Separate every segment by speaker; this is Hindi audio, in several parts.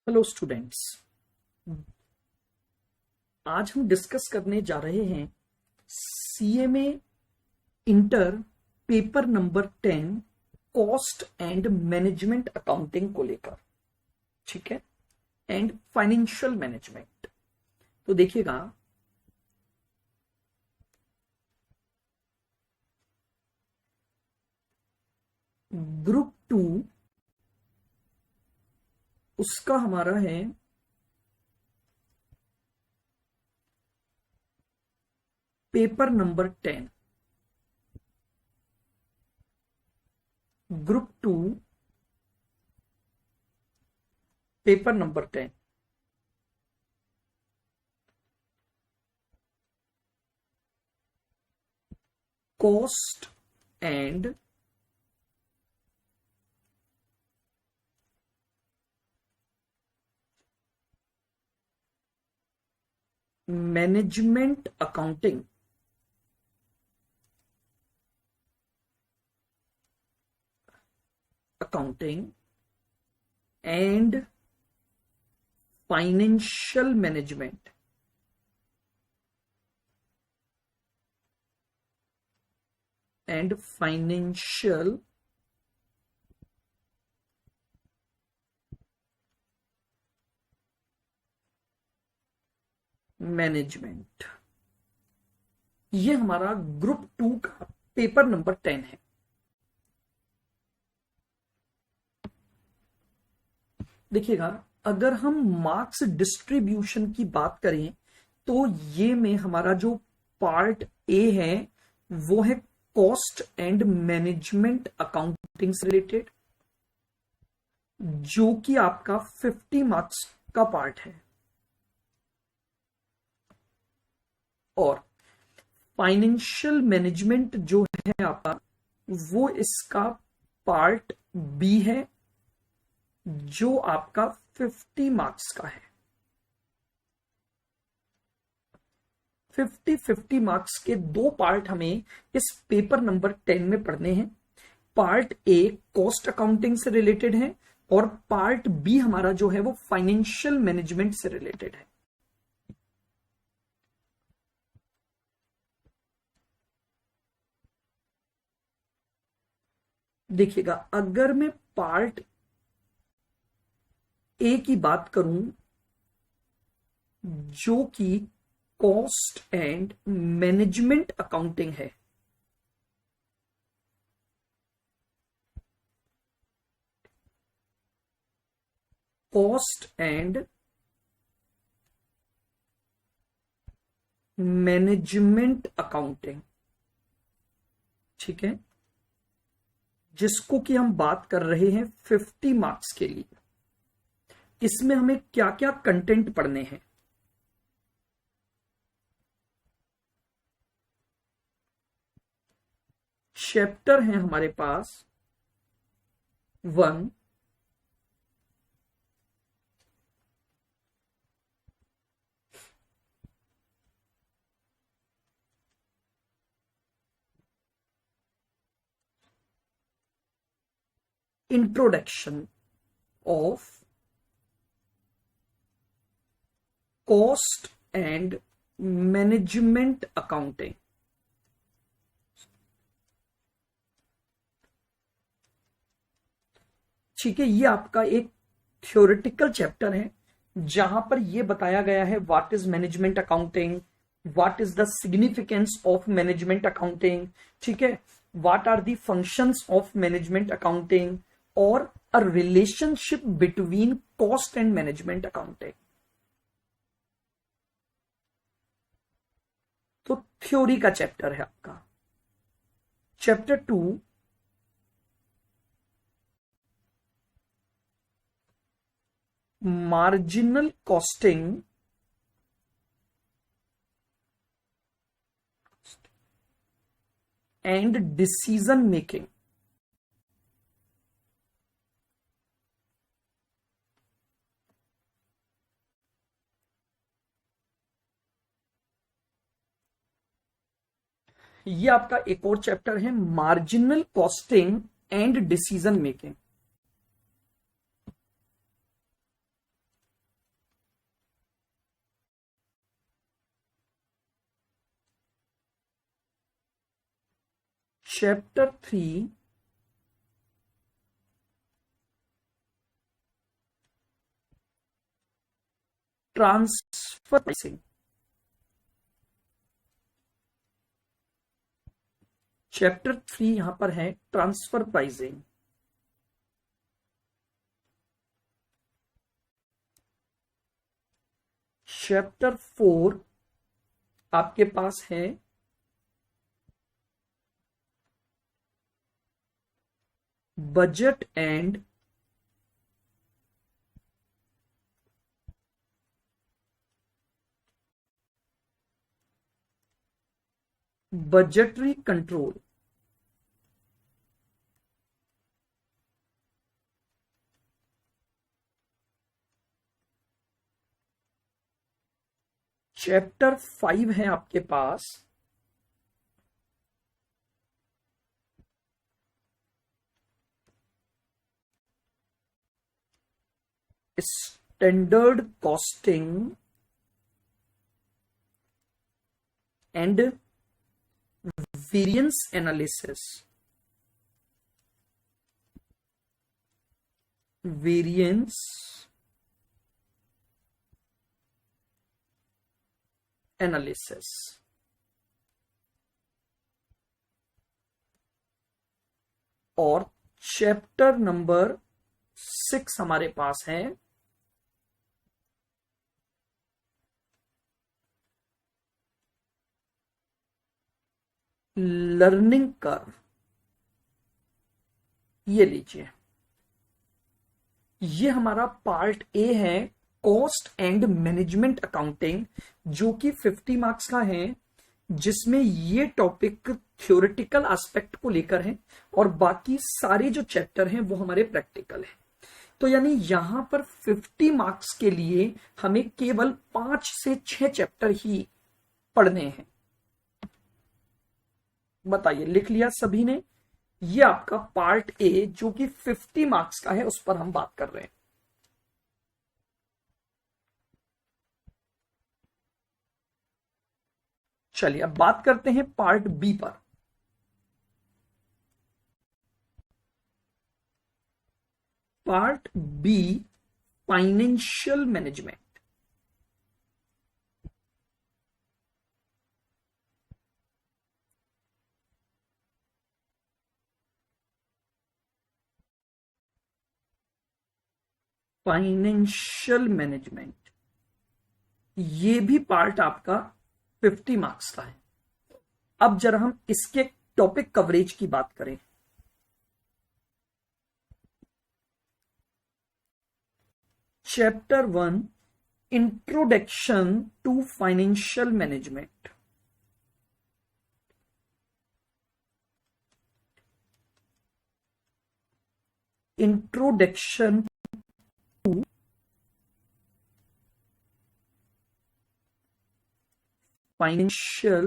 Speaker 1: Hello students. आज हम डिस्कस करने जा रहे हैं CMA inter paper number 10 cost and management accounting को लेकर। ठीक है, एंड फाइनेंशियल मैनेजमेंट। तो देखिएगा, ग्रुप 2 उसका हमारा है paper number 10। Group 2 paper number 10। Cost and management accounting and financial management management, ये हमारा ग्रुप 2 का पेपर नंबर 10 है। देखिएगा, अगर हम मार्क्स डिस्ट्रीब्यूशन की बात करें तो ये में हमारा जो पार्ट ए है वो है कॉस्ट एंड मैनेजमेंट अकाउंटिंग से रिलेटेड, जो कि आपका 50 मार्क्स का पार्ट है। और फाइनेंशियल मैनेजमेंट जो है आपका, वो इसका पार्ट बी है, जो आपका 50 मार्क्स का है। 50 मार्क्स के दो पार्ट हमें इस पेपर नंबर 10 में पढ़ने हैं। पार्ट ए कॉस्ट अकाउंटिंग से रिलेटेड है और पार्ट बी हमारा जो है वो फाइनेंशियल मैनेजमेंट से रिलेटेड है। देखिएगा, अगर मैं पार्ट ए की बात करूं, जो कि कॉस्ट एंड मैनेजमेंट अकाउंटिंग है, कॉस्ट एंड मैनेजमेंट अकाउंटिंग, ठीक है, जिसको कि हम बात कर रहे हैं 50 मार्क्स के लिए। इसमें हमें क्या क्या कंटेंट पढ़ने हैं? चैप्टर है हमारे पास 1, introduction of cost and management accounting. ठीक है, ये आपका एक थ्योरेटिकल चैप्टर है जहां पर यह बताया गया है what is management accounting, what is the significance of management accounting, ठीक है, what are the functions of management accounting, और uh relationship between cost and management accounting. तो थ्योरी का चैप्टर है आपका। Chapter 2 marginal costing and decision making. ये आपका एक और चैप्टर है, marginal costing and decision making. Chapter 3 transfer pricing. Chapter 3 यहां पर है ट्रांसफर प्राइसिंग। चैप्टर 4 आपके पास है budget and budgetary control. Chapter 5 है आपके पास standard costing and variance analysis. Variance analysis. और चैप्टर नंबर 6 हमारे पास है लर्निंग कर्व। ये लीजिए, ये हमारा पार्ट ए है कॉस्ट एंड मैनेजमेंट अकाउंटिंग, जो कि 50 मार्क्स का है, जिसमें ये टॉपिक थ्योरेटिकल एस्पेक्ट को लेकर है और बाकी सारे जो चैप्टर हैं वो हमारे प्रैक्टिकल है। तो यानी यहां पर 50 मार्क्स के लिए हमें केवल 5 से 6 चैप्टर ही पढ़ने हैं। बताइए, लिख लिया सभी ने? ये आपका पार्ट ए जो कि 50 मार्क्स का है, उस पर हम बात कर रहे हैं। चलिए अब बात करते हैं पार्ट बी पर। Part be financial management. Financial management, ये भी पार्ट आपका 50 मार्क्स का है। अब जरा हम इसके टॉपिक कवरेज की बात करें। Chapter 1 introduction to financial management. Introduction to financial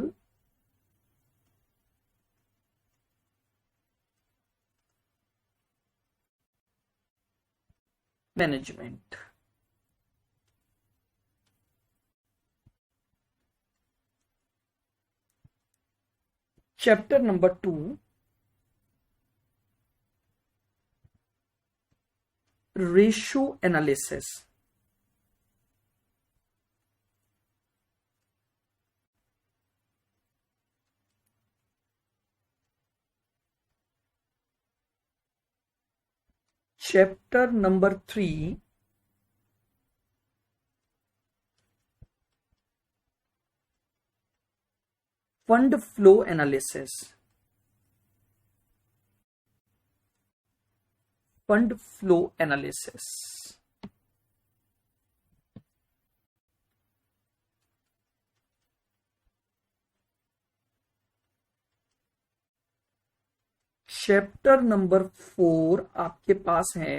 Speaker 1: management. Chapter number 2 ratio analysis. Chapter number 3 fund flow analysis. Fund flow analysis. Chapter number 4 आपके पास है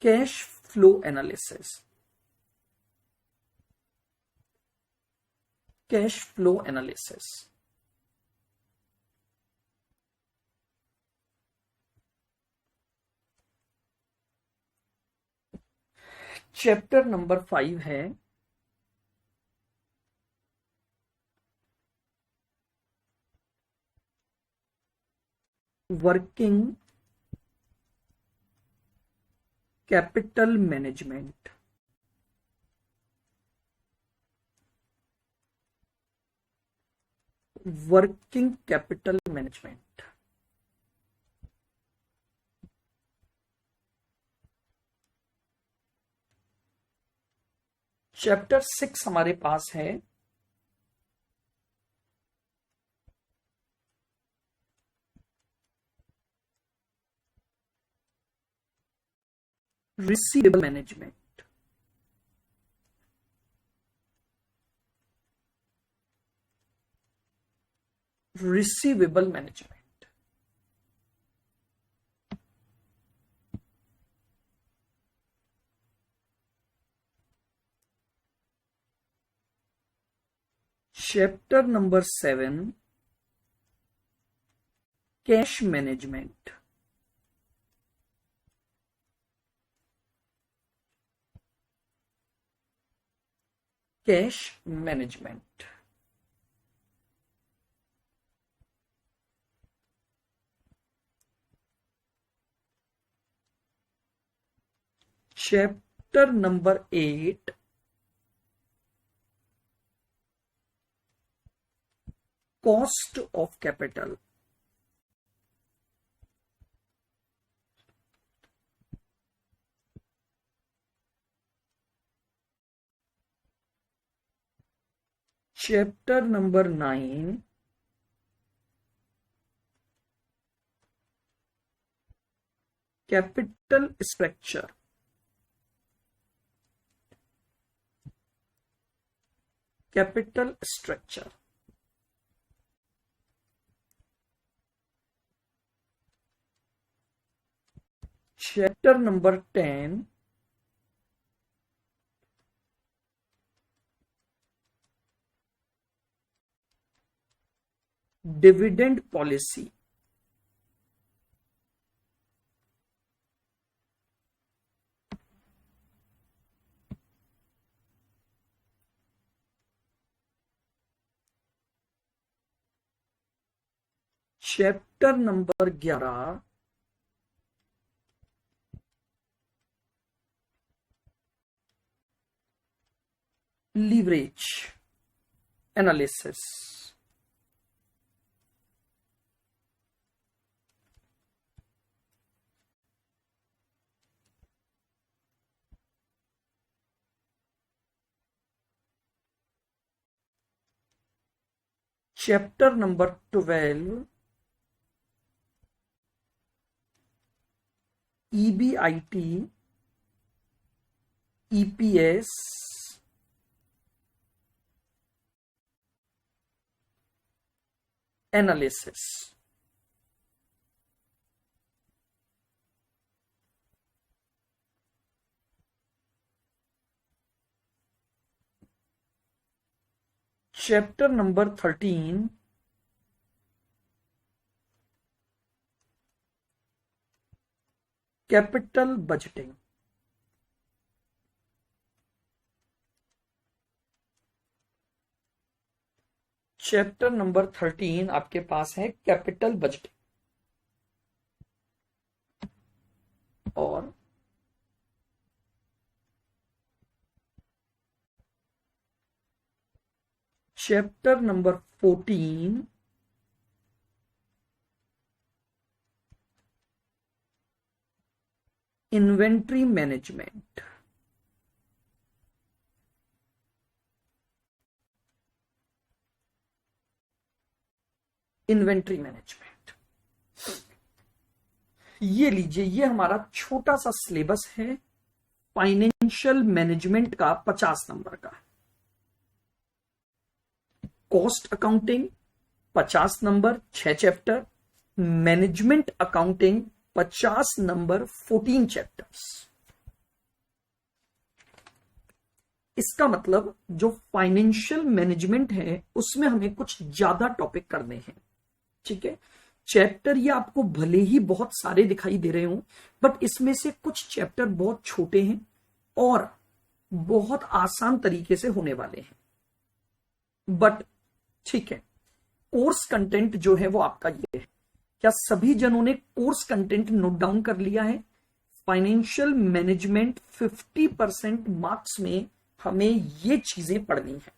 Speaker 1: cash flow analysis. Cash flow analysis. Chapter number 5 है working capital management. Working capital management. Chapter 6 हमारे पास है receivable management. Receivable management. Chapter number 7 cash management. Cash management. Chapter number 8 cost of capital. Chapter number 9 capital structure. Capital structure. Chapter number 10 dividend policy. Chapter number 11 leverage analysis. Chapter number 12 EBIT EPS analysis. Chapter number 13 capital budgeting. Chapter number 13 आपके पास है कैपिटल बजटिंग। और chapter number 14 inventory management. Inventory management. ये लीजिए, ये हमारा छोटा सा सिलेबस है फाइनेंशियल मैनेजमेंट का 50 नंबर का। Cost accounting 50 number 6 chapter. Management accounting 50 number 14 chapters. इसका मतलब जो फाइनेंशियल मैनेजमेंट है उसमें हमें कुछ ज्यादा टॉपिक करने हैं। ठीक है, चैप्टर ये आपको भले ही बहुत सारे दिखाई दे रहे हो, बट इसमें से कुछ चैप्टर बहुत छोटे हैं और बहुत आसान तरीके से होने वाले हैं। बट ठीक है, कोर्स कंटेंट जो है वो आपका ये है क्या सभी जनों ने कोर्स कंटेंट नोट डाउन कर लिया है? फाइनेंशियल मैनेजमेंट 50% मार्क्स में हमें ये चीजें पढ़नी है।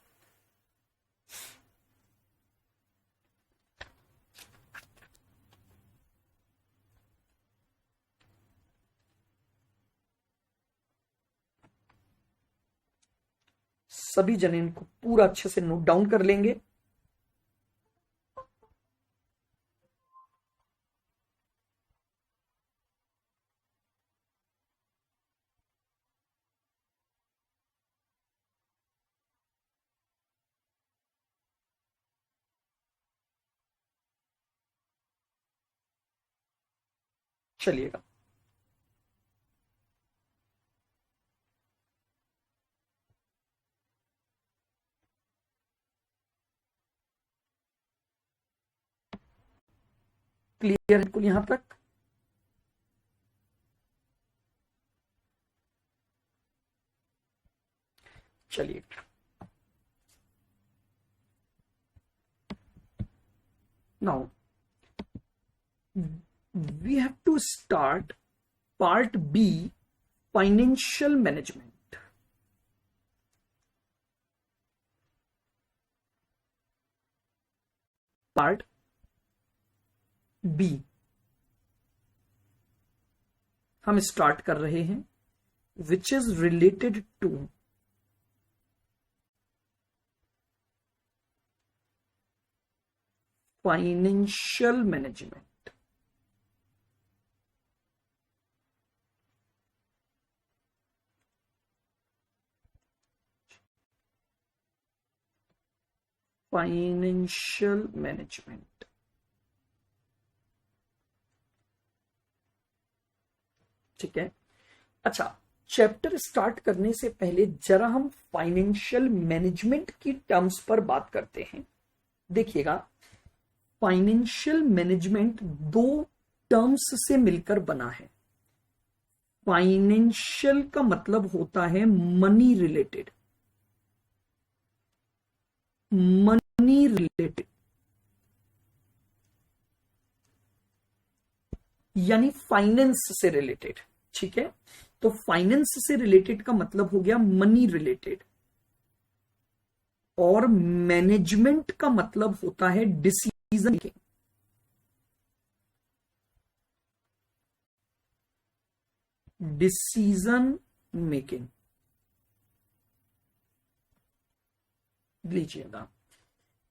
Speaker 1: सभी जन इनको पूरा अच्छे से नोट डाउन कर लेंगे। चलिएगा, क्लियर है बिल्कुल यहां तक? चलिए, now we have to start part B, financial management. Part B हम स्टार्ट कर रहे हैं, which is related to financial management. Financial management. ठीक है, अच्छा, चैप्टर स्टार्ट करने से पहले जरा हम फाइनेंशियल मैनेजमेंट की टर्म्स पर बात करते हैं। देखिएगा, फाइनेंशियल मैनेजमेंट दो टर्म्स से मिलकर बना है। फाइनेंशियल का मतलब होता है मनी रिलेटेड, मनी रिलेटेड यानी फाइनेंस से रिलेटेड। ठीक है, तो फाइनेंस से रिलेटेड का मतलब हो गया मनी रिलेटेड, और मैनेजमेंट का मतलब होता है डिसीजन मेकिंग। डिसीजन मेकिंग लीजिएगा,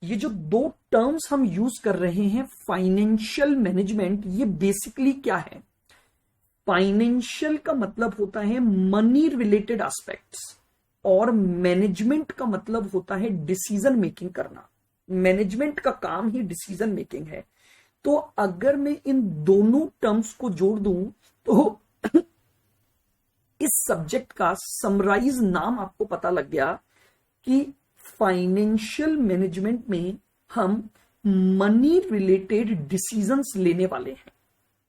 Speaker 1: ये जो दो टर्म्स हम यूज कर रहे हैं, फाइनेंशियल मैनेजमेंट, ये बेसिकली क्या है? फाइनेंशियल का मतलब होता है मनी रिलेटेड एस्पेक्ट्स, और मैनेजमेंट का मतलब होता है डिसीजन मेकिंग करना। मैनेजमेंट का काम ही डिसीजन मेकिंग है। तो अगर मैं इन दोनों टर्म्स को जोड़ दूं तो इस सब्जेक्ट का समराइज नाम आपको पता लग गया कि फाइनेंशियल मैनेजमेंट में हम मनी रिलेटेड डिसीजंस लेने वाले हैं।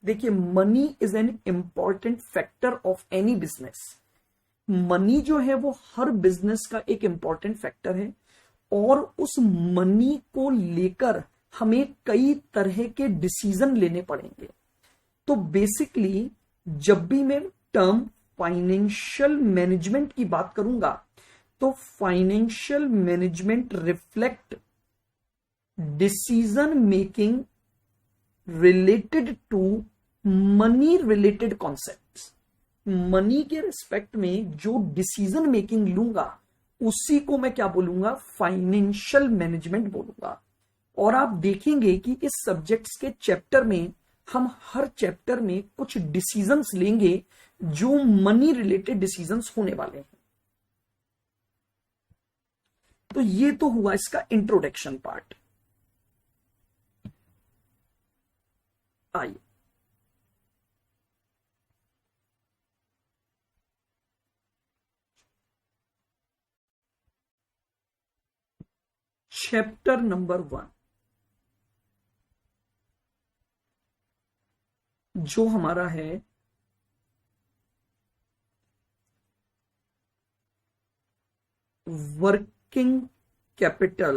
Speaker 1: देखिए, money is an important factor of any business. Money जो है वो हर बिजनेस का एक इंपॉर्टेंट फैक्टर है, और उस मनी को लेकर हमें कई तरह के डिसीजन लेने पड़ेंगे। तो बेसिकली जब भी मैं टर्म फाइनेंशियल मैनेजमेंट की बात करूंगा तो financial management reflect decision making related to money related concepts. Money के रिस्पेक्ट में जो डिसीजन मेकिंग लूंगा उसी को मैं क्या बोलूंगा? फाइनेंशियल मैनेजमेंट बोलूंगा। और आप देखेंगे कि इस सब्जेक्ट्स के चैप्टर में हम हर चैप्टर में कुछ डिसीजंस लेंगे जो मनी रिलेटेड डिसीजंस होने वाले हैं। तो ये तो हुआ इसका इंट्रोडक्शन पार्ट। आइए, चैप्टर नंबर 1 जो हमारा है working capital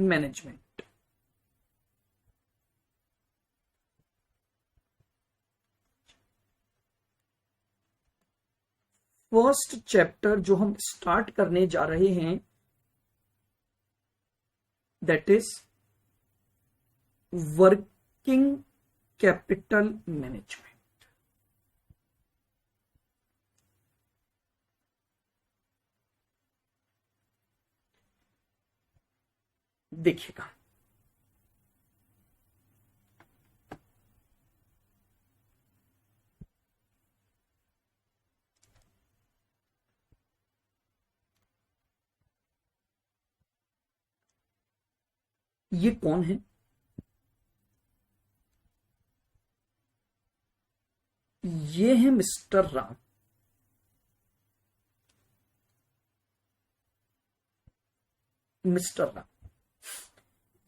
Speaker 1: management. First chapter जो हम स्टार्ट करने जा रहे हैं that is working capital management. देखिएगा, ये कौन है? ये है मिस्टर राम। मिस्टर राम,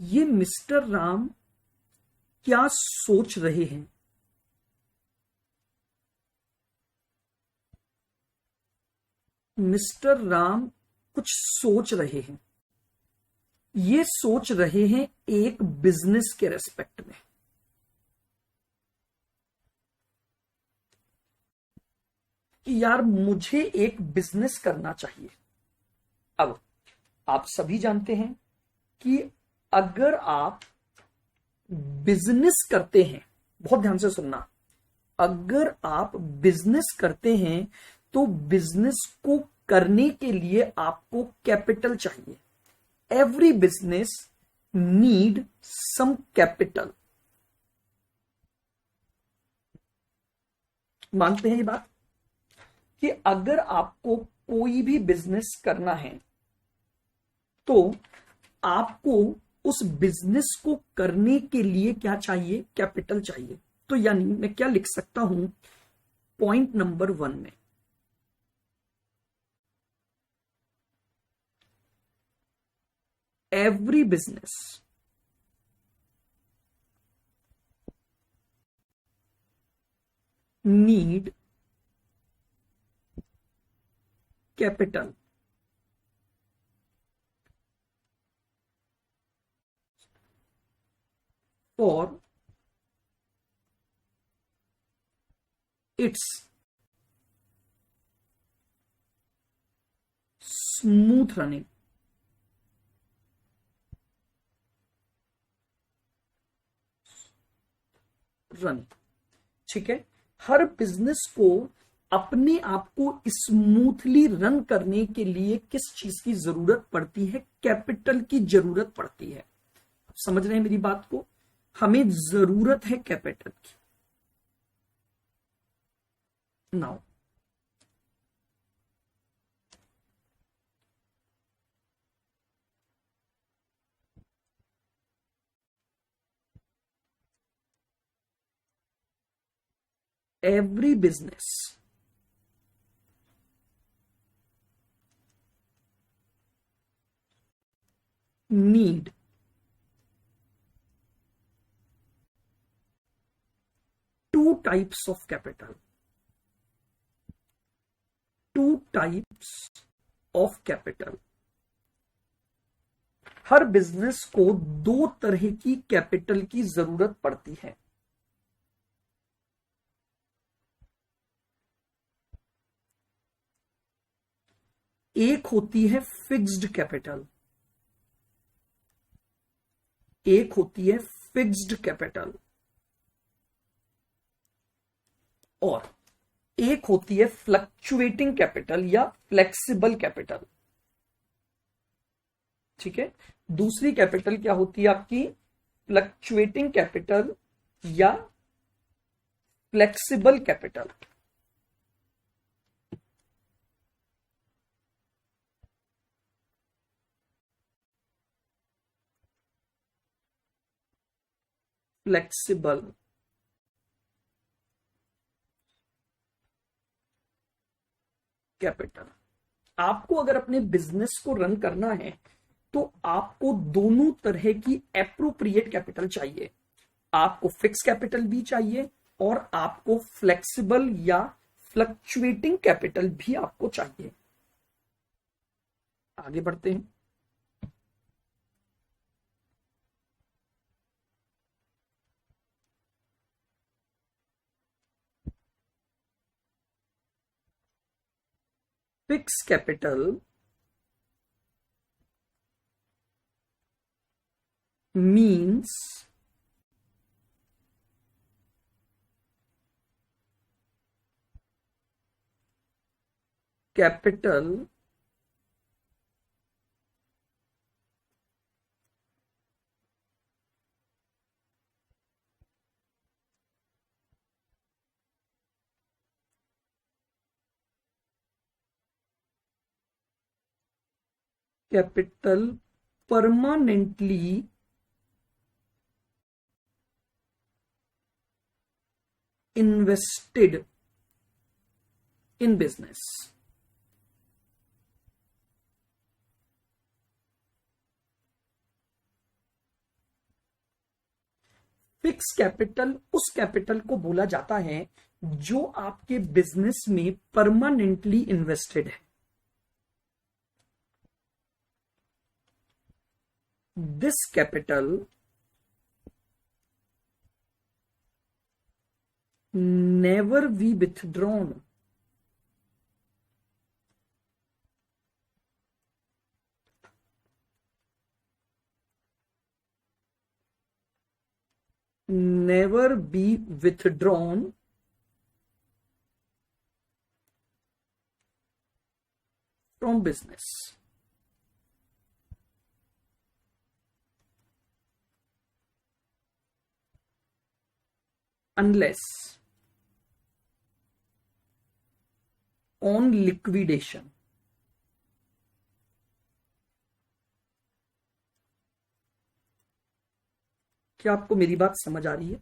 Speaker 1: ये मिस्टर राम क्या सोच रहे हैं? मिस्टर राम कुछ सोच रहे हैं। ये सोच रहे हैं एक बिजनेस के रेस्पेक्ट में। कि यार मुझे एक बिजनेस करना चाहिए। अब आप सभी जानते हैं कि अगर आप बिजनेस करते हैं, बहुत ध्यान से सुनना, अगर आप बिजनेस करते हैं तो बिजनेस को करने के लिए आपको कैपिटल चाहिए। Every business need some capital. मानते हैं ये बात कि अगर आपको कोई भी बिजनेस करना है तो आपको उस बिजनेस को करने के लिए क्या चाहिए? कैपिटल चाहिए। तो यानी मैं क्या लिख सकता हूं पॉइंट नंबर 1 में, every business need capital for its smooth running. ठीक है, हर बिजनेस को अपने आप को स्मूथली रन करने के लिए किस चीज की जरूरत पड़ती है? कैपिटल की जरूरत पड़ती है। समझ रहे हैं मेरी बात को? हमें जरूरत है कैपिटल की। Now every business need two types of capital. Two types of capital. Her business को दो तरह की कैपिटल की जरूरत पड़ती है। एक होती है फिक्स्ड कैपिटल, एक होती है फिक्स्ड कैपिटल, और एक होती है फ्लक्चुएटिंग कैपिटल या फ्लेक्सिबल कैपिटल। ठीक है, दूसरी कैपिटल क्या होती है आपकी? फ्लक्चुएटिंग कैपिटल या फ्लेक्सिबल कैपिटल। Flexible capital. आपको अगर अपने बिजनेस को रन करना है तो आपको दोनों तरह की एप्रोप्रिएट कैपिटल चाहिए। आपको फिक्स कैपिटल भी चाहिए और आपको फ्लेक्सिबल या फ्लक्चुएटिंग कैपिटल भी आपको चाहिए। आगे बढ़ते हैं। Fix capital means capital permanently invested in business. Fix capital उस कैपिटल को बोला जाता है जो आपके बिजनेस में परमानेंटली इन्वेस्टेड है. This capital never be withdrawn never be withdrawn from business unless on liquidation. क्या आपको मेरी बात समझ आ रही है?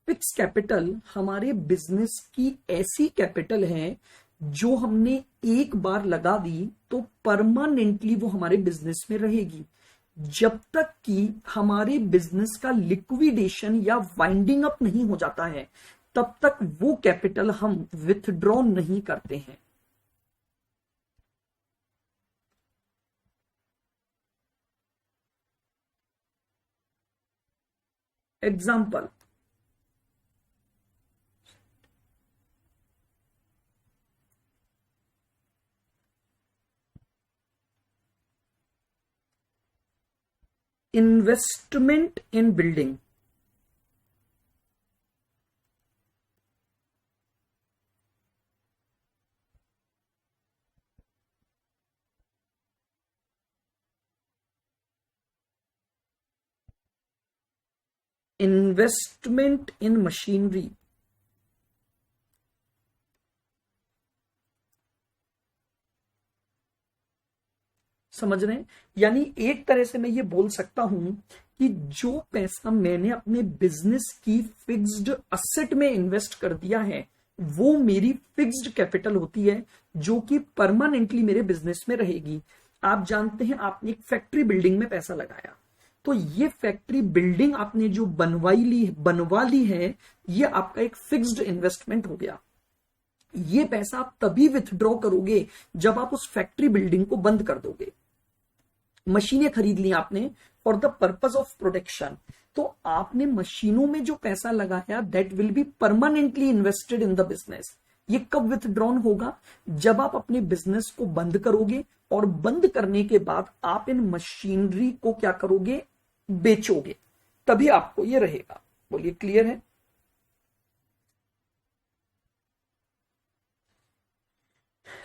Speaker 1: फिक्स कैपिटल हमारे बिजनेस की ऐसी कैपिटल है जो हमने एक बार लगा दी तो परमानेंटली वो हमारे बिजनेस में रहेगी जब तक कि हमारे बिजनेस का लिक्विडेशन या वाइंडिंग अप नहीं हो जाता है, तब तक वो कैपिटल हम विथड्रॉ नहीं करते हैं. एग्जाम्पल, इन्वेस्टमेंट इन बिल्डिंग. इन्वेस्टमेंट इन मशीनरी. समझ रहे हैं? यानी एक तरह से मैं ये बोल सकता हूं कि जो पैसा मैंने अपने बिजनेस की फिक्स्ड असेट में इन्वेस्ट कर दिया है वो मेरी फिक्स्ड कैपिटल होती है जो कि परमानेंटली मेरे बिजनेस में रहेगी. आप जानते हैं, आपने एक फैक्ट्री बिल्डिंग में पैसा लगाया तो ये फैक्ट्री बिल्डिंग आपने जो बनवा ली है ये आपका एक फिक्स्ड इन्वेस्टमेंट हो गया. ये पैसा आप तभी विथड्रॉ करोगे जब आप उस फैक्ट्री बिल्डिंग को बंद कर दोगे. मशीनें खरीद ली आपने for the purpose of protection, तो आपने मशीनों में जो पैसा लगाया that will be permanently invested in the business. ये कब विथड्रॉन होगा? जब आप अपने बिजनेस को बंद करोगे और बंद करने के बाद आप इन मशीनरी को क्या करोगे? बेचोगे, तभी आपको ये रहेगा. बोलिए, क्लियर है?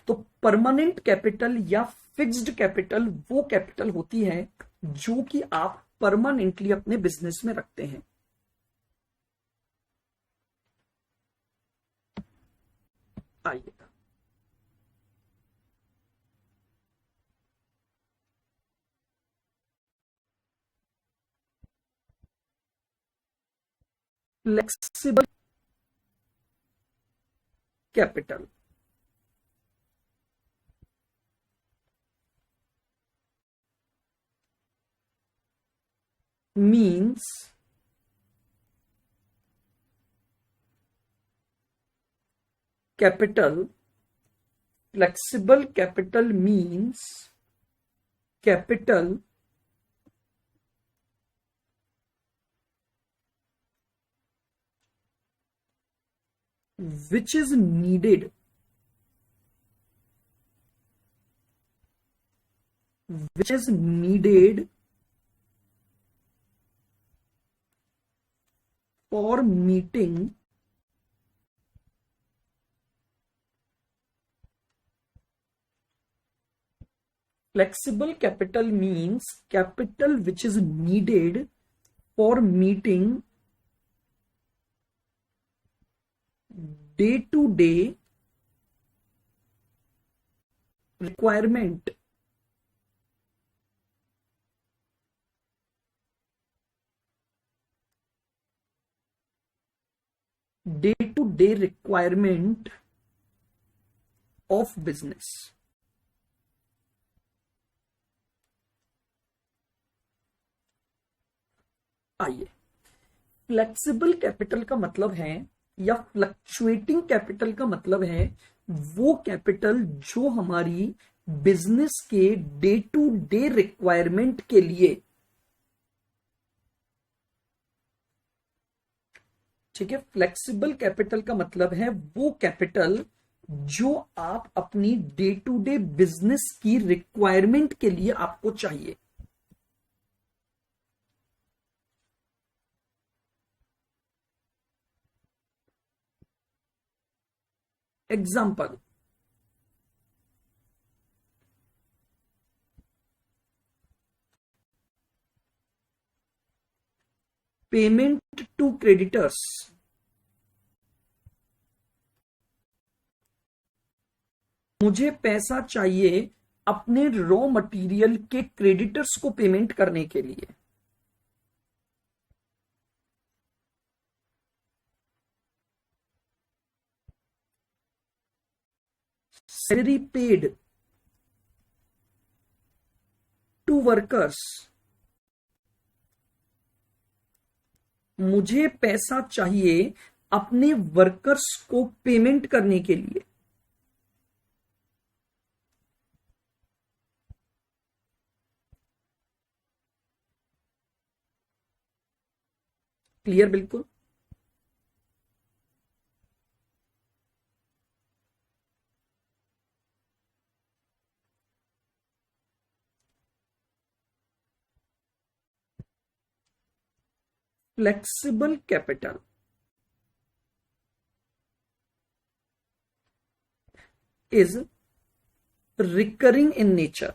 Speaker 1: तो परमानेंट कैपिटल या फिक्स्ड कैपिटल वो कैपिटल होती है जो कि आप परमानेंटली अपने बिजनेस में रखते हैं. आइएगा, flexible capital. means capital, flexible capital means capital which is needed which is needed for meeting flexible capital means capital which is needed for meeting day to day requirement of business. आइए, फ्लेक्सिबल कैपिटल का मतलब है या फ्लक्चुएटिंग कैपिटल का मतलब है वो कैपिटल जो हमारी बिजनेस के डे टू डे रिक्वायरमेंट के लिए, ठीक है, फ्लेक्सिबल कैपिटल का मतलब है वो कैपिटल जो आप अपनी डे टू डे बिजनेस की रिक्वायरमेंट के लिए आपको चाहिए। एग्जाम्पल, पेमेंट टू क्रेडिटर्स, मुझे पैसा चाहिए अपने रॉ मटेरियल के क्रेडिटर्स को पेमेंट करने के लिए। सैलरी पेड टू वर्कर्स, मुझे पैसा चाहिए अपने वर्कर्स को पेमेंट करने के लिए। क्लियर? बिल्कुल। Flexible capital is recurring in nature.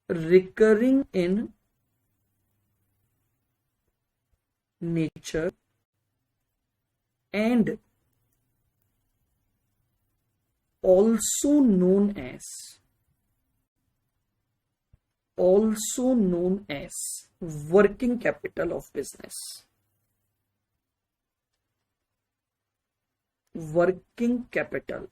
Speaker 1: Recurring in nature and also known as working capital of business. Working capital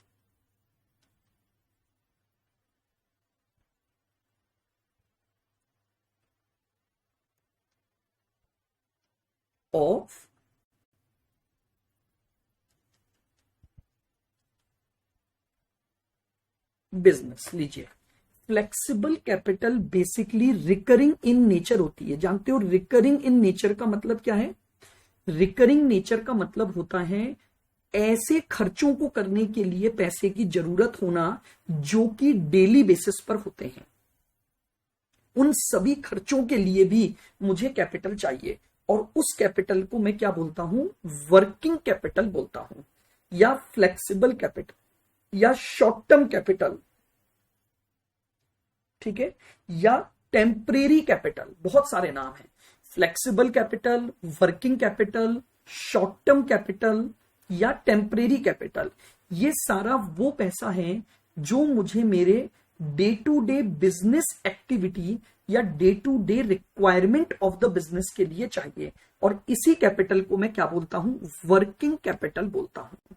Speaker 1: of business. लीजिए, flexible capital basically recurring in nature होती है। जानते हो रिकरिंग इन नेचर का मतलब क्या है? रिकरिंग नेचर का मतलब होता है ऐसे खर्चों को करने के लिए पैसे की जरूरत होना जो कि डेली बेसिस पर होते हैं। उन सभी खर्चों के लिए भी मुझे कैपिटल चाहिए और उस कैपिटल को मैं क्या बोलता हूं? वर्किंग कैपिटल बोलता हूं, या फ्लेक्सिबल कैपिटल, या शॉर्ट टर्म कैपिटल, ठीक है, या टेम्परेरी कैपिटल। बहुत सारे नाम हैं, flexible capital, working capital, short term capital या टेम्परेरी कैपिटल। ये सारा वो पैसा है जो मुझे मेरे day to day business activity या day to day requirement of the business के लिए चाहिए, और इसी कैपिटल को मैं क्या बोलता हूं? वर्किंग कैपिटल बोलता हूं।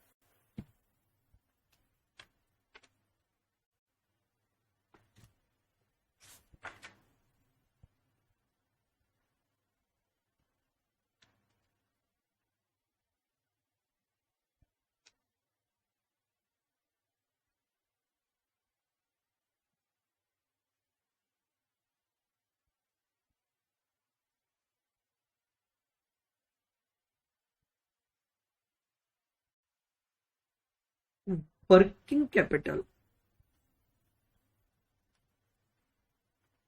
Speaker 1: Working capital,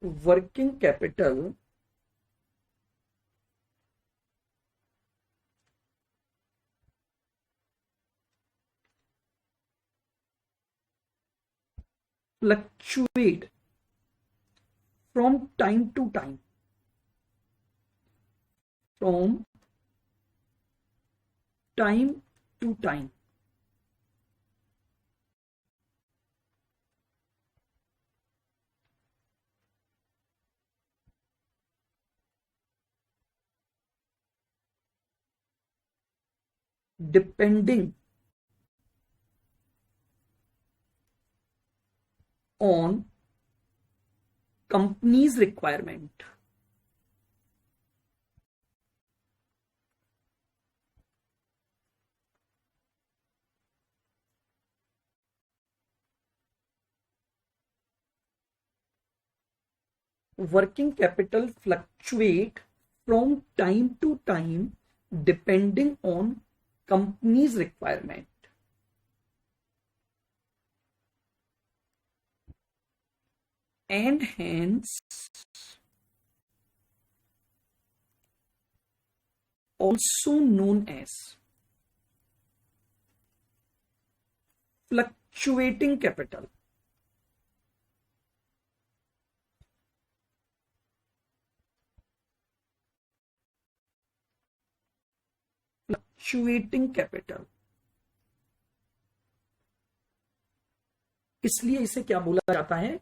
Speaker 1: working capital fluctuate from time to time, from time to time, depending on company's requirement. Working capital fluctuate from time to time depending on company's requirement. And hence also known as fluctuating capital. Fluctuating capital, इसलिए इसे क्या बोला जाता है?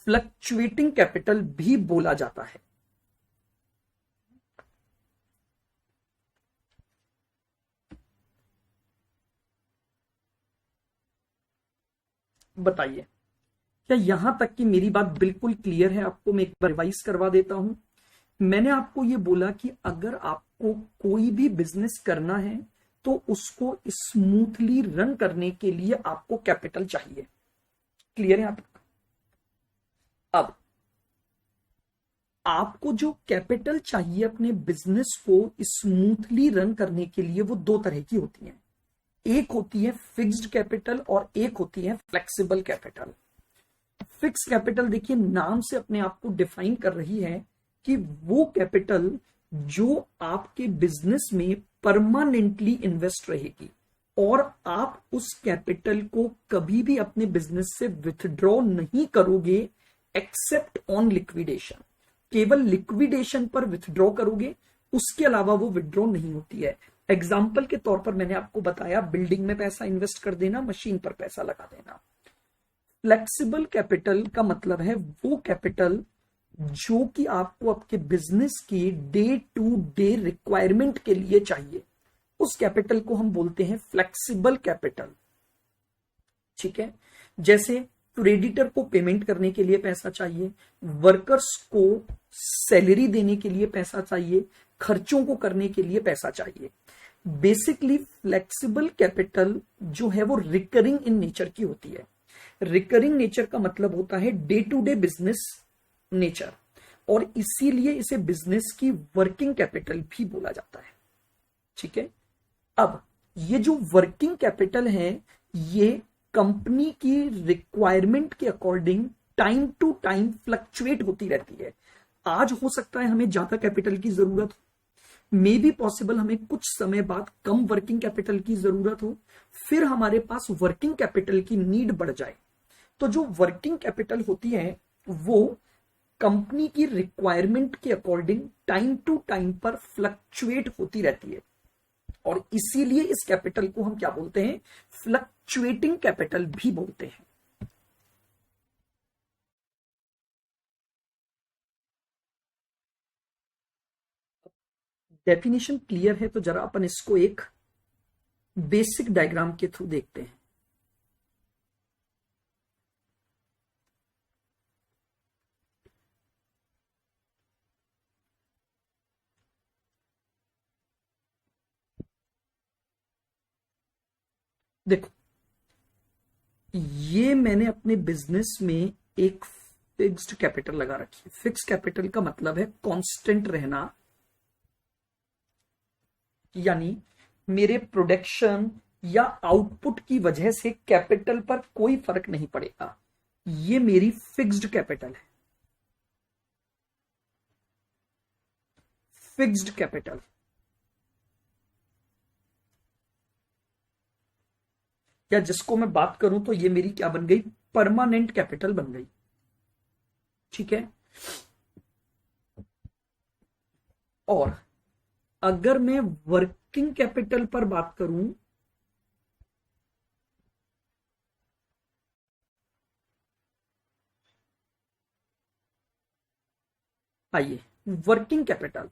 Speaker 1: फ्लक्चुएटिंग कैपिटल भी बोला जाता है। बताइए, क्या यहां तक की मेरी बात बिल्कुल क्लियर है आपको? मैं एक बार रिवाइज करवा देता हूं। मैंने आपको यह बोला कि अगर आपको कोई भी बिजनेस करना है तो उसको स्मूथली रन करने के लिए आपको कैपिटल चाहिए। क्लियर है आप? अब आपको जो कैपिटल चाहिए अपने बिजनेस को स्मूथली रन करने के लिए, वो दो तरह की होती है। एक होती है फिक्स्ड कैपिटल और एक होती है फ्लेक्सिबल कैपिटल। फिक्स कैपिटल देखिए नाम से अपने आप को डिफाइन कर रही है कि वो कैपिटल जो आपके बिजनेस में परमानेंटली इन्वेस्ट रहेगी और आप उस कैपिटल को कभी भी अपने बिजनेस से विथड्रॉ नहीं करोगे एक्सेप्ट ऑन लिक्विडेशन। केवल लिक्विडेशन पर विथड्रॉ करोगे, उसके अलावा वो विथड्रॉ नहीं होती है। एग्जाम्पल के तौर पर मैंने आपको बताया, बिल्डिंग में पैसा इन्वेस्ट कर देना, मशीन पर पैसा लगा देना। फ्लेक्सिबल कैपिटल का मतलब है वो कैपिटल जो कि आपको आपके बिजनेस की डे टू डे रिक्वायरमेंट के लिए चाहिए, उस कैपिटल को हम बोलते हैं फ्लेक्सिबल कैपिटल। ठीक है, जैसे क्रेडिटर को पेमेंट करने के लिए पैसा चाहिए, वर्कर्स को सैलरी देने के लिए पैसा चाहिए, खर्चों को करने के लिए पैसा चाहिए। बेसिकली फ्लेक्सिबल कैपिटल जो है वो रिकरिंग इन नेचर की होती है। रिकरिंग नेचर का मतलब होता है day to day business nature, और इसीलिए इसे बिजनेस की वर्किंग कैपिटल भी बोला जाता है। ठीक है, अब ये जो वर्किंग कैपिटल है ये कंपनी की रिक्वायरमेंट के according time to time fluctuate होती रहती है। आज हो सकता है हमें ज्यादा कैपिटल की जरूरत हो, मे बी पॉसिबल हमें कुछ समय बाद कम वर्किंग कैपिटल की जरूरत हो, फिर हमारे पास वर्किंग कैपिटल की नीड बढ़ जाए। तो जो वर्किंग कैपिटल होती है वो कंपनी की रिक्वायरमेंट के अकॉर्डिंग टाइम टू टाइम पर फ्लक्चुएट होती रहती है, और इसीलिए इस कैपिटल को हम क्या बोलते हैं? फ्लक्चुएटिंग कैपिटल भी बोलते हैं। डेफिनेशन क्लियर है तो जरा अपन इसको एक बेसिक डायग्राम के थ्रू देखते हैं। देखो, ये मैंने अपने बिजनेस में एक फिक्स्ड कैपिटल लगा रखी है। फिक्स्ड कैपिटल का मतलब है कांस्टेंट रहना, यानी मेरे प्रोडक्शन, या आउटपुट की वजह से कैपिटल पर कोई फर्क नहीं पड़ेगा, ये मेरी फिक्स्ड कैपिटल है। फिक्स्ड कैपिटल, या जिसको मैं बात करूं तो ये मेरी क्या बन गई, परमानेंट कैपिटल बन गई। ठीक है। और अगर मैं वर्किंग कैपिटल पर बात करूं, आइए वर्किंग कैपिटल,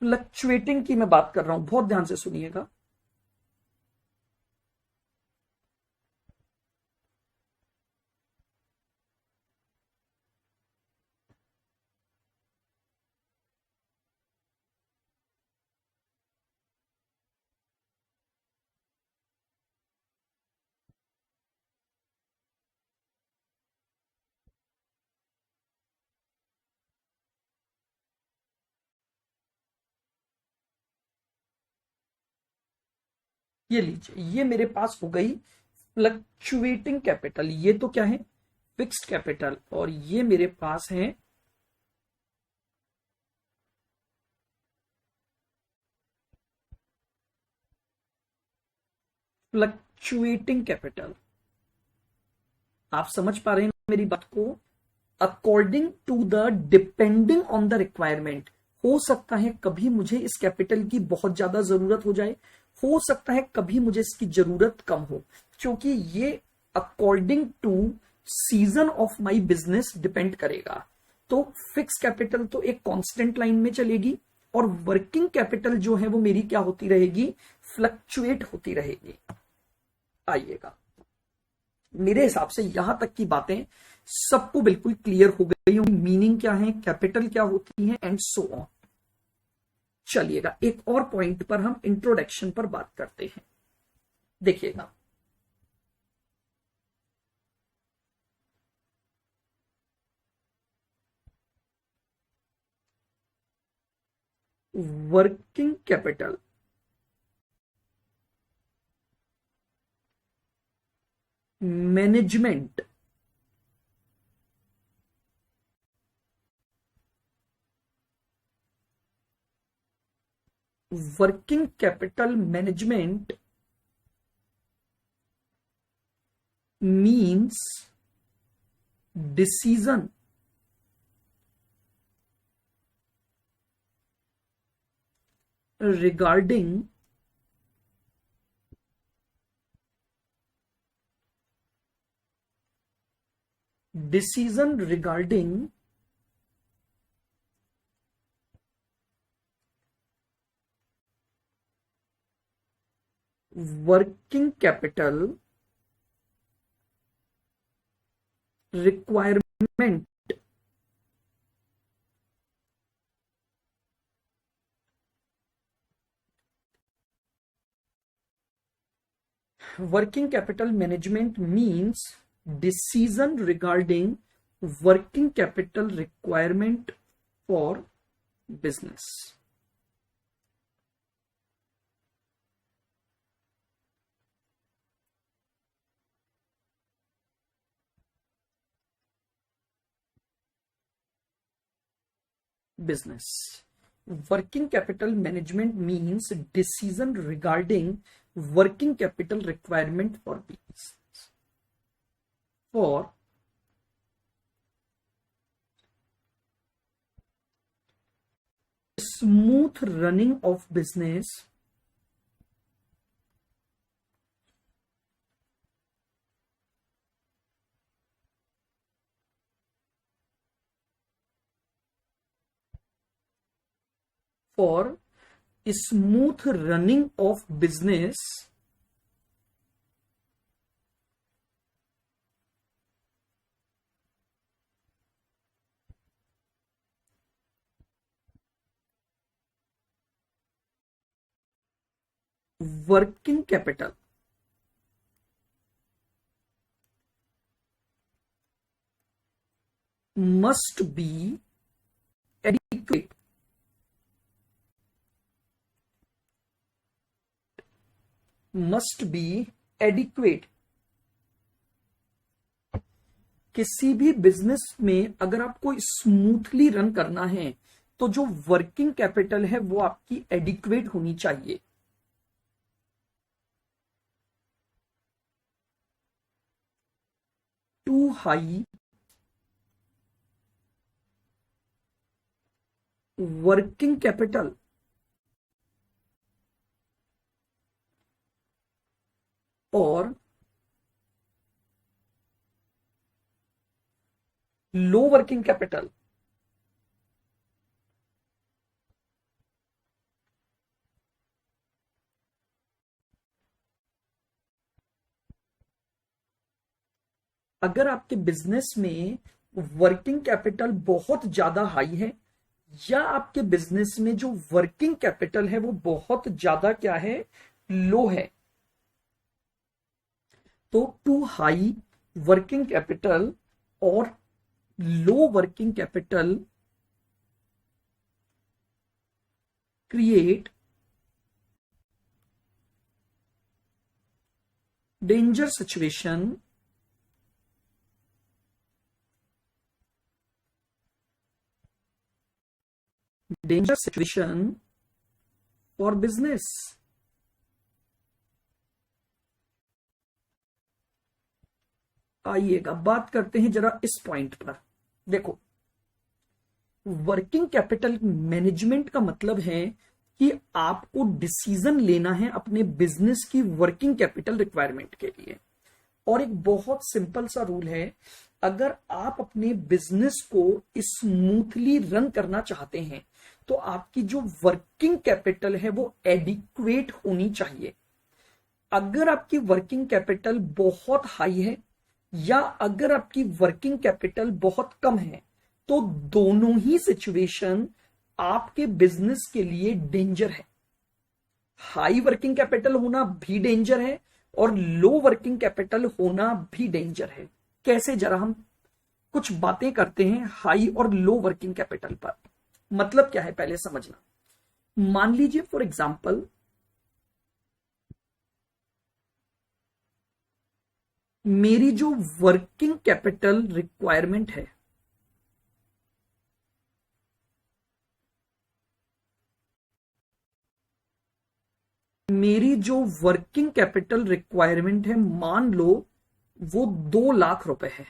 Speaker 1: फ्लक्चुएटिंग की मैं बात कर रहा हूं, बहुत ध्यान से सुनिएगा। ये लीजिए, ये मेरे पास हो गई फ्लक्चुएटिंग कैपिटल। ये तो क्या है, फिक्स्ड कैपिटल, और ये मेरे पास है फ्लक्चुएटिंग कैपिटल। आप समझ पा रहे हैं मेरी बात को? According to the, depending on the requirement, हो सकता है कभी मुझे इस कैपिटल की बहुत ज्यादा जरूरत हो जाए, हो सकता है कभी मुझे इसकी जरूरत कम हो, क्योंकि ये according to season of my business depend करेगा। तो फिक्स कैपिटल तो एक कांस्टेंट लाइन में चलेगी, और वर्किंग कैपिटल जो है वो मेरी क्या होती रहेगी, फ्लक्चुएट होती रहेगी। आइएगा, मेरे हिसाब से यहां तक की बातें सबको बिल्कुल क्लियर हो गई होंगी, मीनिंग क्या है, कैपिटल क्या होती है, एंड सो ऑन। चलिएगा, एक और पॉइंट पर हम इंट्रोडक्शन पर बात करते हैं। देखिएगा, working capital management working capital management means decision regarding decision regarding working capital requirement working capital management means decision regarding working capital requirement for business. Business. Working capital management means decision regarding working capital requirement for business. For smooth running of business, for smooth running of business, working capital must be adequate must be adequate. किसी भी बिजनेस में अगर आपको स्मूथली रन करना है तो जो वर्किंग कैपिटल है वो आपकी एडिक्वेट होनी चाहिए। टू हाई वर्किंग कैपिटल और लो वर्किंग कैपिटल अगर आपके बिजनेस में वर्किंग कैपिटल बहुत ज्यादा हाई है या आपके बिजनेस में जो वर्किंग कैपिटल है वो बहुत ज्यादा क्या है, लो है, तो टू हाई वर्किंग कैपिटल और low working capital create danger situation for business. आइएगा बात करते हैं जरा इस पॉइंट पर। देखो, वर्किंग कैपिटल मैनेजमेंट का मतलब है कि आपको डिसीजन लेना है अपने बिजनेस की वर्किंग कैपिटल रिक्वायरमेंट के लिए। और एक बहुत सिंपल सा रूल है, अगर आप अपने बिजनेस को स्मूथली रन करना चाहते हैं तो आपकी जो वर्किंग कैपिटल है वो एडिक्वेट होनी चाहिए। अगर आपकी वर्किंग कैपिटल बहुत हाई है या अगर आपकी वर्किंग कैपिटल बहुत कम है तो दोनों ही सिचुएशन आपके बिजनेस के लिए डेंजर है। हाई वर्किंग कैपिटल होना भी डेंजर है और लो वर्किंग कैपिटल होना भी डेंजर है। कैसे, जरा हम कुछ बातें करते हैं हाई और लो वर्किंग कैपिटल पर। मतलब क्या है पहले समझना। मान लीजिए फॉर एग्जांपल मेरी जो वर्किंग कैपिटल रिक्वायरमेंट है मान लो वो 2 लाख रुपए है,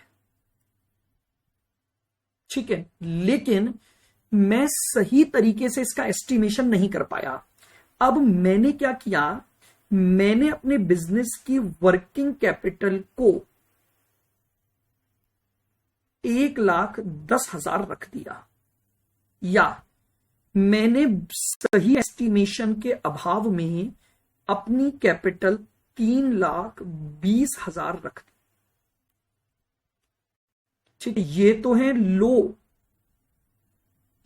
Speaker 1: ठीक है, लेकिन मैं सही तरीके से इसका एस्टिमेशन नहीं कर पाया। अब मैंने क्या किया, मैंने अपने बिजनेस की वर्किंग कैपिटल को 1,10,000 रख दिया, या मैंने सही एस्टिमेशन के अभाव में अपनी कैपिटल 3,20,000 रख दी। ठीक है, ये तो है लो,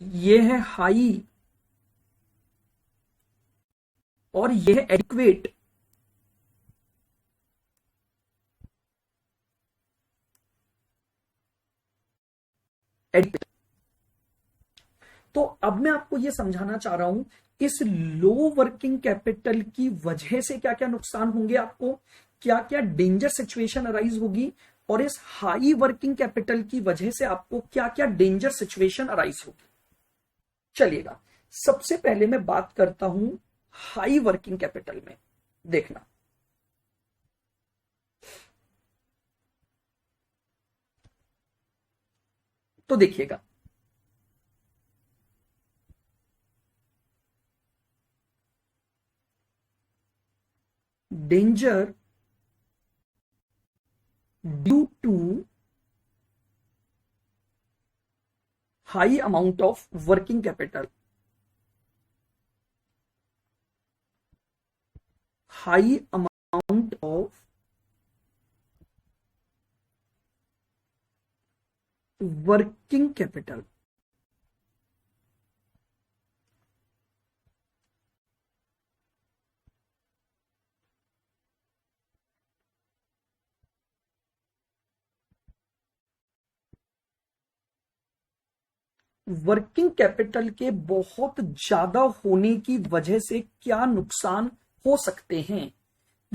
Speaker 1: ये है हाई और ये है एडिक्वेट। तो अब मैं आपको यह समझाना चाह रहा हूं इस लो वर्किंग कैपिटल की वजह से क्या क्या नुकसान होंगे, आपको क्या क्या डेंजर सिचुएशन अराइज होगी, और इस हाई वर्किंग कैपिटल की वजह से आपको क्या क्या डेंजर सिचुएशन अराइज होगी। चलिएगा, सबसे पहले मैं बात करता हूं हाई वर्किंग कैपिटल में। देखना, तो देखिएगा, danger due to high amount of working capital, high amount of working capital. Working capital के बहुत ज्यादा होने की वजह से क्या नुकसान हो सकते हैं।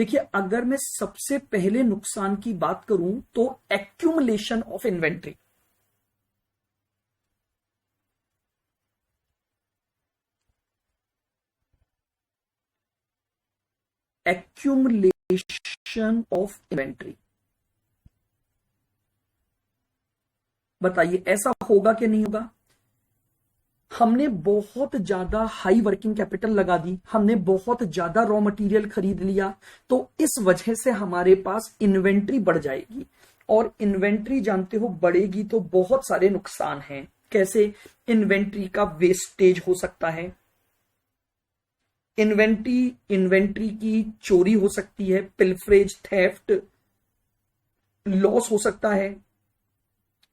Speaker 1: देखिए, अगर मैं सबसे पहले नुकसान की बात करूं तो accumulation of inventory. Accumulation of inventory, बताइए ऐसा होगा कि नहीं होगा? हमने बहुत ज्यादा हाई वर्किंग कैपिटल लगा दी, हमने बहुत ज्यादा रॉ मटेरियल खरीद लिया, तो इस वजह से हमारे पास इन्वेंट्री बढ़ जाएगी। और इन्वेंट्री जानते हो बढ़ेगी तो बहुत सारे नुकसान हैं। कैसे? इन्वेंट्री का वेस्टेज हो सकता है, इन्वेंट्री की चोरी हो सकती है, पिल्फरेज, थेफ्ट, लॉस हो सकता है।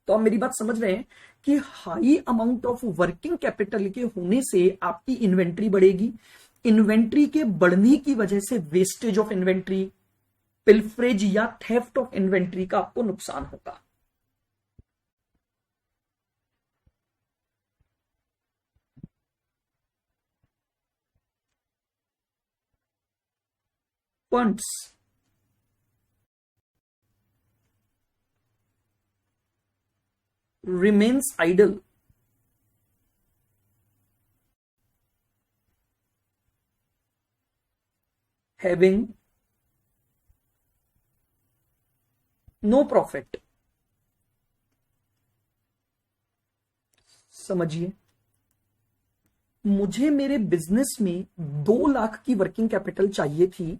Speaker 1: तो आप मेरी बात समझ रहे हैं कि high amount of working capital के होने से आपकी इन्वेंट्री बढ़ेगी। इन्वेंट्री के बढ़ने की वजह से वेस्टेज ऑफ इन्वेंट्री, पिल्फरेज या थेफ्ट ऑफ इन्वेंट्री का आपको नुकसान होगा। Funds remains idle having no profit। समझिए, मुझे मेरे बिजनेस में 2 लाख की वर्किंग कैपिटल चाहिए थी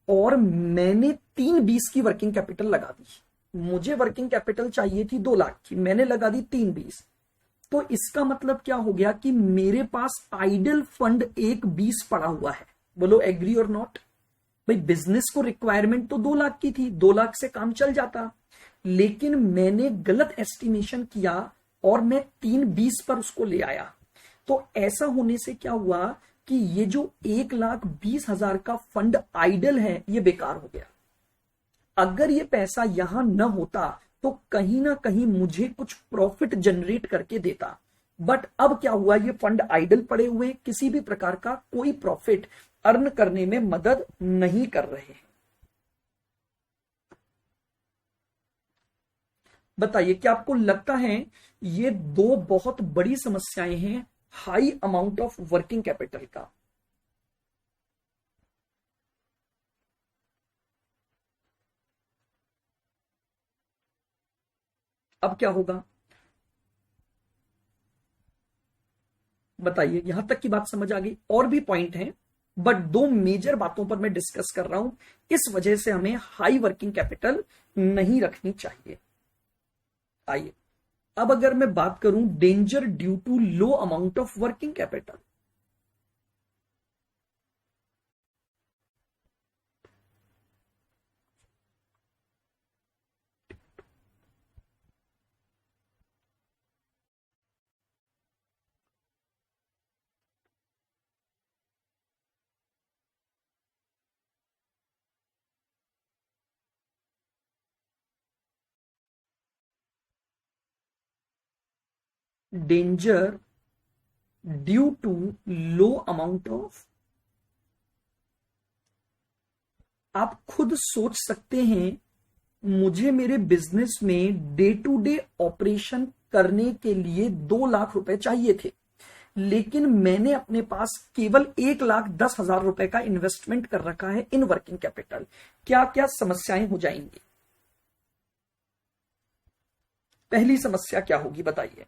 Speaker 1: और मैंने 320 की वर्किंग कैपिटल लगा दी। मुझे वर्किंग कैपिटल चाहिए थी 2 लाख की, मैंने लगा दी 320। तो इसका मतलब क्या हो गया कि मेरे पास आइडल फंड 120 पड़ा हुआ है। बोलो एग्री और नॉट? भाई बिजनेस को रिक्वायरमेंट तो 2 लाख की थी, 2 लाख से काम चल जाता, लेकिन मैंने गलत एस्टिमेशन किया और मैं 320 पर उसको ले आया। तो ऐसा होने से क्या हुआ कि ये जो 1,20,000 का फंड आइडल है ये बेकार हो गया। अगर ये पैसा यहां न होता तो कहीं ना कहीं मुझे कुछ प्रॉफिट जनरेट करके देता, बट अब क्या हुआ, ये फंड आइडल पड़े हुए, किसी भी प्रकार का कोई प्रॉफिट अर्न करने में मदद नहीं कर रहे हैं। बताइए, क्या आपको लगता है ये 2 बहुत बड़ी समस्याएं हैं high amount of working capital का? अब क्या होगा बताइए? यहां तक की बात समझ आ गई? और भी पॉइंट हैं, बट 2 मेजर बातों पर मैं डिस्कस कर रहा हूं, इस वजह से हमें हाई वर्किंग कैपिटल नहीं रखनी चाहिए। आइए, अब अगर मैं बात करूं danger due to low amount of working capital. Danger due to low amount of, आप खुद सोच सकते हैं, मुझे मेरे बिजनेस में डे टू डे ऑपरेशन करने के लिए 2 लाख रुपए चाहिए थे, लेकिन मैंने अपने पास केवल 1,10,000 रुपए का इन्वेस्टमेंट कर रखा है इन वर्किंग कैपिटल। क्या क्या समस्याएं हो जाएंगी? पहली समस्या क्या होगी बताइए?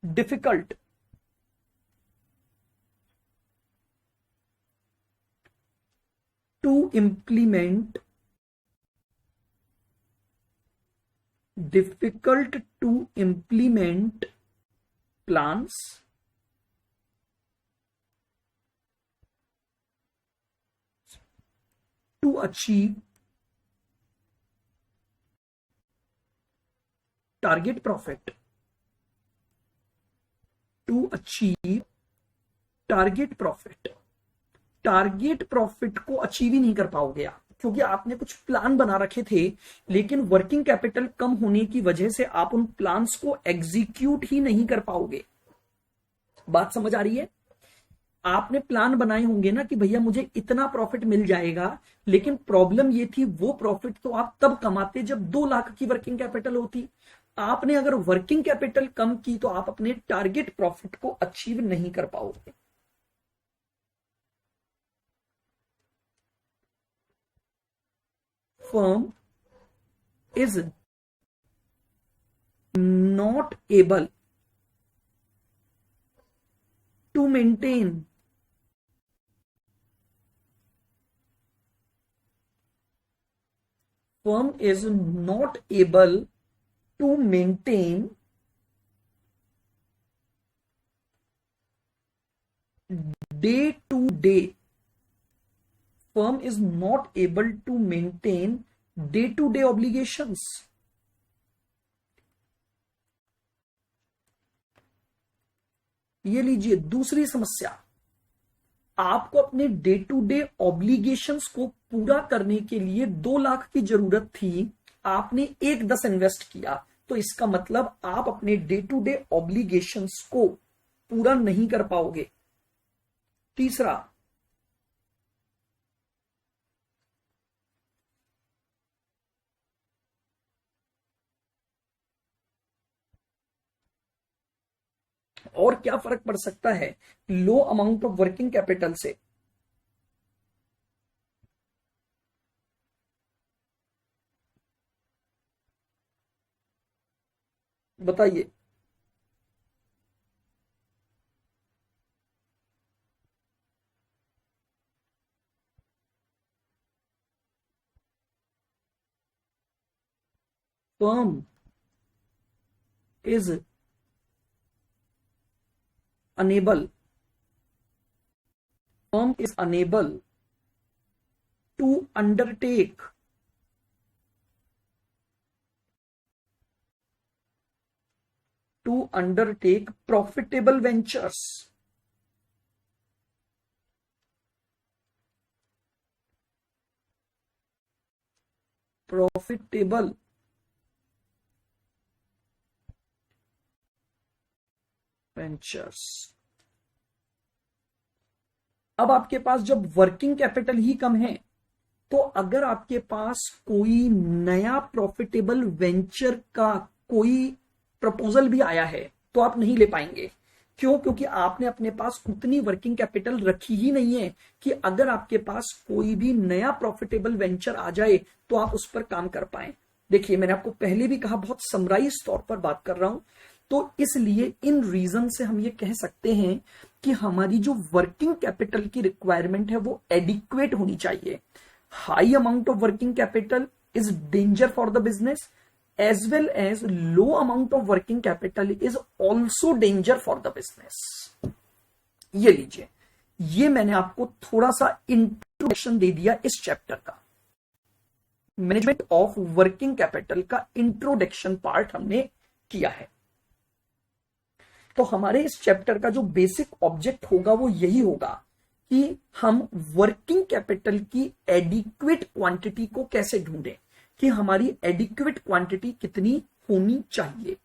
Speaker 1: Difficult to implement, difficult to implement plans to achieve target profit, to achieve target profit। Target profit को अचीव ही नहीं कर पाओगे आप, क्योंकि आपने कुछ प्लान बना रखे थे, लेकिन वर्किंग कैपिटल कम होने की वजह से आप उन प्लान्स को एग्जीक्यूट ही नहीं कर पाओगे। बात समझ आ रही है? आपने प्लान बनाए होंगे ना कि भैया मुझे इतना प्रॉफिट मिल जाएगा, लेकिन प्रॉब्लम ये थी वो प्रॉफिट तो आप तब कमाते जब 2 लाख की वर्किंग कैपिटल होती। आपने अगर वर्किंग कैपिटल कम की तो आप अपने टारगेट प्रॉफिट को अचीव नहीं कर पाओगे। Firm is not able to maintain firm is not able to maintain day to day firm is not able to maintain day to day obligations। ये लीजिए दूसरी समस्या, आपको अपने डे टू डे ऑब्लिगेशंस को पूरा करने के लिए 2 लाख की जरूरत थी, आपने 1/10 इन्वेस्ट किया, तो इसका मतलब आप अपने डे टू डे ऑब्लिगेशंस को पूरा नहीं कर पाओगे। तीसरा, और क्या फर्क पड़ सकता है लो अमाउंट ऑफ वर्किंग कैपिटल से? बताइए। Firm is unable firm is unable to undertake profitable ventures। profitable ventures. अब आपके पास जब वर्किंग कैपिटल ही कम है, तो अगर आपके पास कोई नया प्रॉफिटेबल वेंचर का कोई प्रपोजल भी आया है तो आप नहीं ले पाएंगे। क्यों? क्योंकि आपने अपने पास उतनी वर्किंग कैपिटल रखी ही नहीं है कि अगर आपके पास कोई भी नया प्रॉफिटेबल वेंचर आ जाए तो आप उस पर काम कर पाए। देखिए, मैंने आपको पहले भी कहा, बहुत समराइज तौर पर बात कर रहा हूं, तो इसलिए इन रीजन से हम ये कह सकते हैं कि हमारी जो वर्किंग कैपिटल की रिक्वायरमेंट है वो एडिक्वेट होनी चाहिए। High amount of working capital is danger for the business, as well as low amount of working capital is also danger for the business. ये लीजिए, ये मैंने आपको थोड़ा सा इंट्रोडक्शन दे दिया इस चैप्टर का। मैनेजमेंट ऑफ वर्किंग कैपिटल का इंट्रोडक्शन पार्ट हमने किया है। तो हमारे इस चैप्टर का जो बेसिक ऑब्जेक्ट होगा वो यही होगा कि हम वर्किंग कैपिटल की एडिक्वेट क्वांटिटी को कैसे ढूंढें, कि हमारी एडिक्वेट क्वांटिटी कितनी होनी चाहिए।